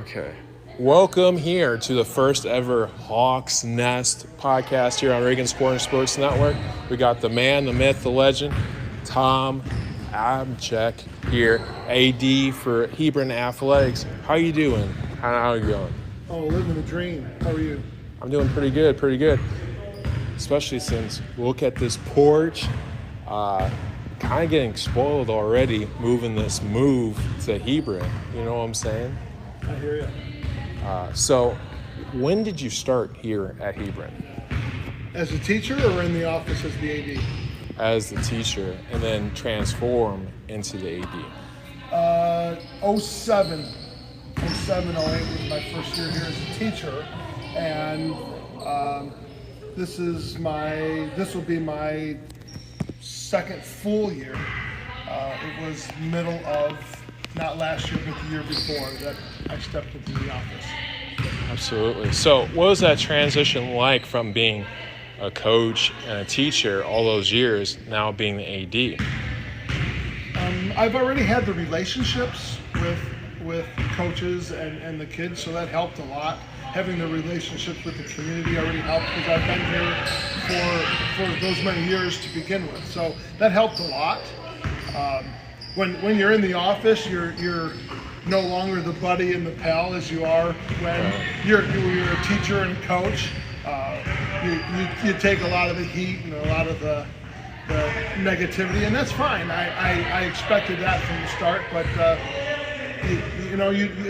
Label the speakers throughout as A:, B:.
A: Okay. Welcome here to the first ever Hawks Nest podcast here on Regan Sports Network. We got the man, the myth, the legend, Todd AdamczyK here, AD for Hebron Athletics. How you doing? How are you going?
B: Oh, living the dream. How are you?
A: I'm doing pretty good. Especially since, look at this porch. Kind of getting spoiled already moving this move to Hebron. You know what I'm saying?
B: I hear you.
A: So when did you start here at Hebron?
B: As a teacher or in the office as the AD?
A: As the teacher and then transform into the AD?
B: 07, 08 was my first year here as a teacher. And this will be my second full year. It was middle of, not last year, but the year before that I stepped into the office.
A: Absolutely. So what was that transition like from being a coach and a teacher all those years, now being the AD?
B: I've already had the relationships with coaches and the kids, so that helped a lot. Having the relationships with the community already helped because I've been here for those many years to begin with. So that helped a lot. When you're in the office, you're no longer the buddy and the pal as you are when you're a teacher and a coach. You take a lot of the heat and a lot of the negativity, and that's fine. I expected that from the start, but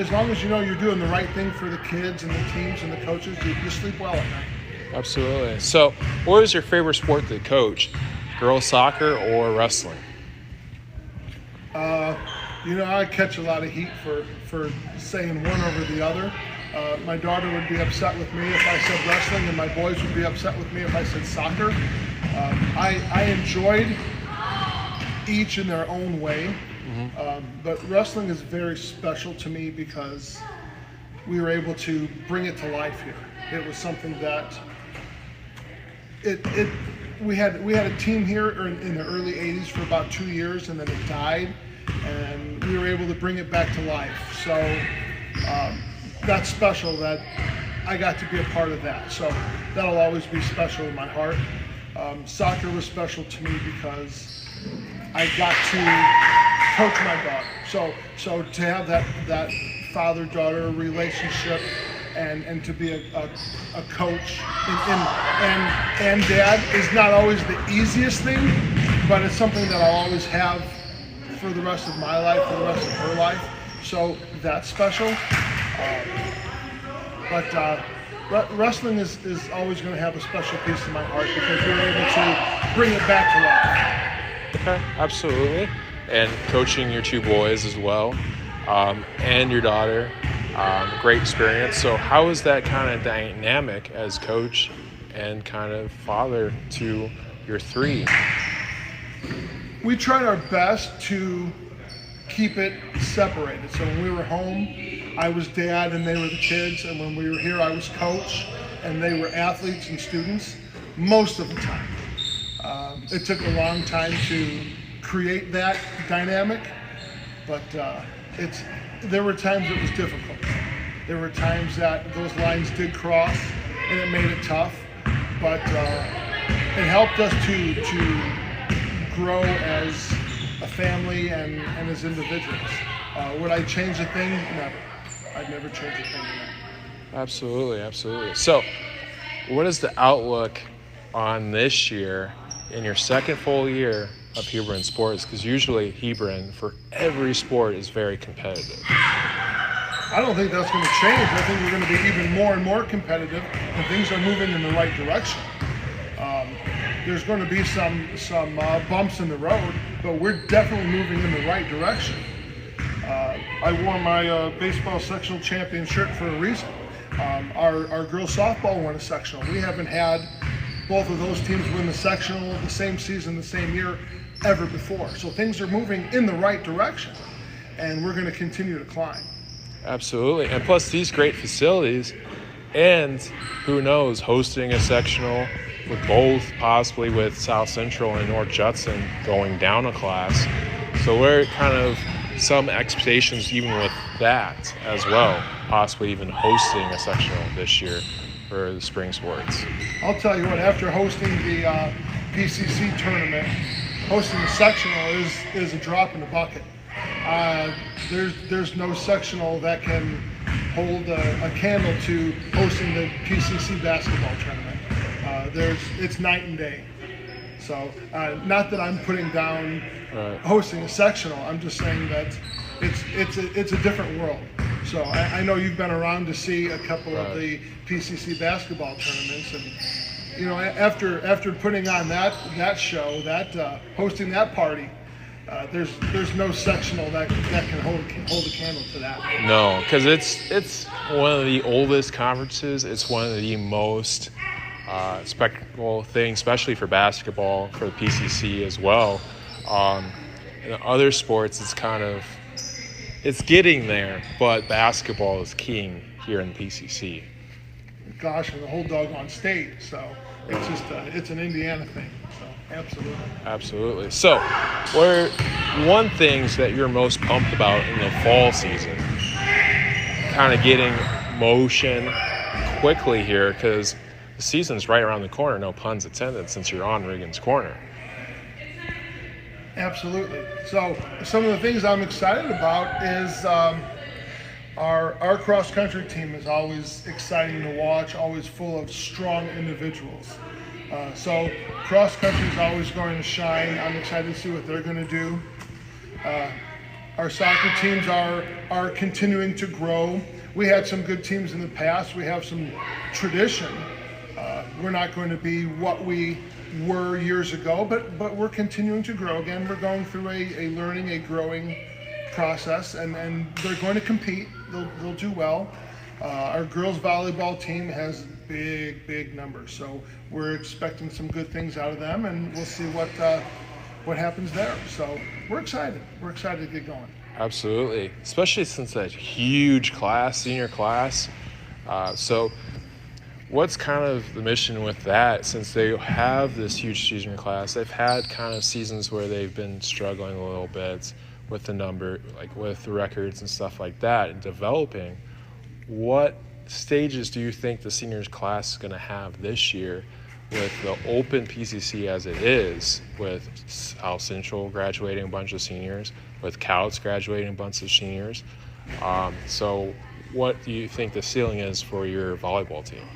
B: as long as you know you're doing the right thing for the kids and the teams and the coaches, you sleep well at night.
A: Absolutely. So what is your favorite sport to coach? Girls soccer or wrestling?
B: I catch a lot of heat for saying one over the other. My daughter would be upset with me if I said wrestling, and my boys would be upset with me if I said soccer. I enjoyed each in their own way, but wrestling is very special to me because we were able to bring it to life here. It was something that we had a team here in the early 80s for about 2 years, and then it died, and we were able to bring it back to life. So that's special that I got to be a part of that. So that'll always be special in my heart. Soccer was special to me because I got to coach my daughter. So to have that father-daughter relationship and to be a coach and dad is not always the easiest thing, but it's something that I'll always have for the rest of my life, for the rest of her life. So that's special. But wrestling is always going to have a special piece in my heart because we were able to bring it back to life.
A: Okay, absolutely. And coaching your two boys as well, and your daughter, great experience. So how is that kind of dynamic as coach and kind of father to your three?
B: We tried our best to keep it separated. So when we were home, I was dad and they were the kids, and when we were here, I was coach and they were athletes and students most of the time. It took a long time to create that dynamic, but there were times it was difficult. There were times that those lines did cross and it made it tough, but it helped us to grow as a family and as individuals. Would I change a thing? Never. I'd never change a thing in that.
A: Absolutely. So what is the outlook on this year in your second full year of Hebron Sports? Because usually Hebron, for every sport, is very competitive.
B: I don't think that's going to change. I think we're going to be even more and more competitive, and things are moving in the right direction. There's going to be some bumps in the road, but we're definitely moving in the right direction. I wore my baseball sectional champion shirt for a reason. Our girls softball won a sectional. We haven't had both of those teams win the sectional the same season, the same year ever before. So things are moving in the right direction, and we're going to continue to climb.
A: Absolutely. And plus these great facilities, and who knows, hosting a sectional with both, possibly with South Central and North Judson going down a class. So we're kind of some expectations even with that as well, possibly even hosting a sectional this year for the spring sports?
B: I'll tell you what, after hosting the PCC tournament, hosting the sectional is a drop in the bucket. There's no sectional that can hold a candle to hosting the PCC basketball tournament. It's night and day. So not that I'm putting down hosting a sectional. I'm just saying that it's a different world. So I know you've been around to see a couple of the PCC basketball tournaments, and after putting on that show, hosting that party, there's no sectional that can hold a candle to that.
A: No, because it's one of the oldest conferences. It's one of the most spectacle things, especially for basketball, for the PCC as well. In other sports, it's getting there, but basketball is king here in the PCC.
B: Gosh, and the whole doggone state. So it's just it's an Indiana thing. So absolutely.
A: So, what are one things that you're most pumped about in the fall season? Kind of getting motion quickly here, because the season's right around the corner, no puns intended, since you're on Regan's Corner.
B: Absolutely. So some of the things I'm excited about is our cross-country team is always exciting to watch, always full of strong individuals. So cross-country is always going to shine. I'm excited to see what they're going to do. Our soccer teams are continuing to grow. We had some good teams in the past. We have some tradition. We're not going to be what we were years ago, but we're continuing to grow. Again, we're going through a learning, a growing process, and they're going to compete. They'll do well. Our girls volleyball team has big numbers, so we're expecting some good things out of them, and we'll see what happens there. So we're excited. We're excited to get going.
A: Absolutely, especially since that huge class, senior class. So what's kind of the mission with that? Since they have this huge senior class, they've had kind of seasons where they've been struggling a little bit with the number, like with the records and stuff like that, and developing. What stages do you think the seniors class is going to have this year with the open PCC as it is, with South Central graduating a bunch of seniors, with Couts graduating a bunch of seniors? So what do you think the ceiling is for your volleyball team?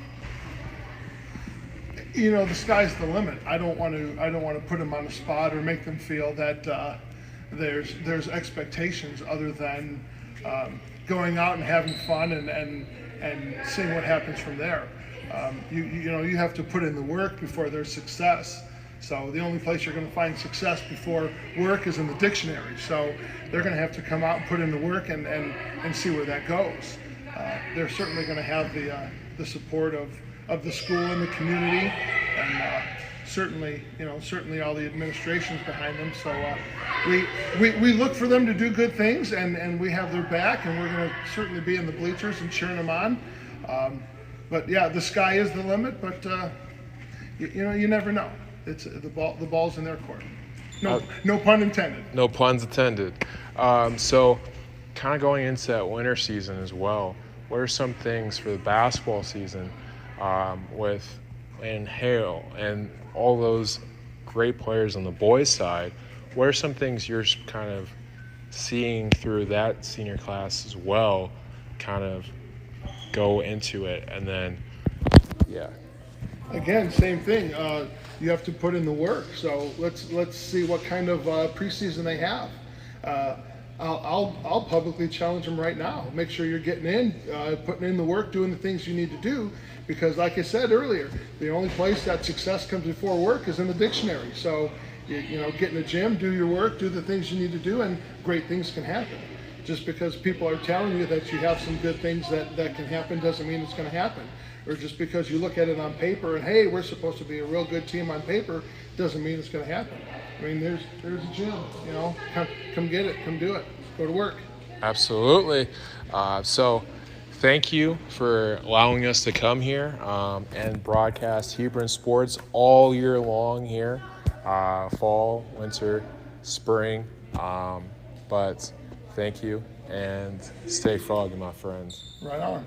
B: The sky's the limit. I don't want to put them on the spot or make them feel that there's expectations other than going out and having fun and seeing what happens from there. You have to put in the work before there's success. So the only place you're going to find success before work is in the dictionary. So they're going to have to come out and put in the work and see where that goes. They're certainly going to have the support of the school and the community, and certainly all the administration's behind them. So we look for them to do good things, and we have their back, and we're going to certainly be in the bleachers and cheering them on. But yeah, the sky is the limit. But you never know. It's the ball's in their court. No pun intended.
A: No puns intended. So kind of going into that winter season as well, what are some things for the basketball season with Landon Hale and all those great players on the boys' side? What are some things you're kind of seeing through that senior class as well, kind of go into it? And then, yeah.
B: Again, same thing. You have to put in the work. So let's see what kind of preseason they have. I'll publicly challenge them right now. Make sure you're getting in, putting in the work, doing the things you need to do, because like I said earlier, the only place that success comes before work is in the dictionary. So get in the gym, do your work, do the things you need to do, and great things can happen. Just because people are telling you that you have some good things that can happen doesn't mean it's going to happen. Or just because you look at it on paper and, hey, we're supposed to be a real good team on paper, doesn't mean it's going to happen. I mean, there's a gym, come get it, come do it, go to work.
A: Absolutely. So thank you for allowing us to come here and broadcast Hebron Sports all year long here, fall, winter, spring. But thank you, and stay froggy, my friends.
B: Right on.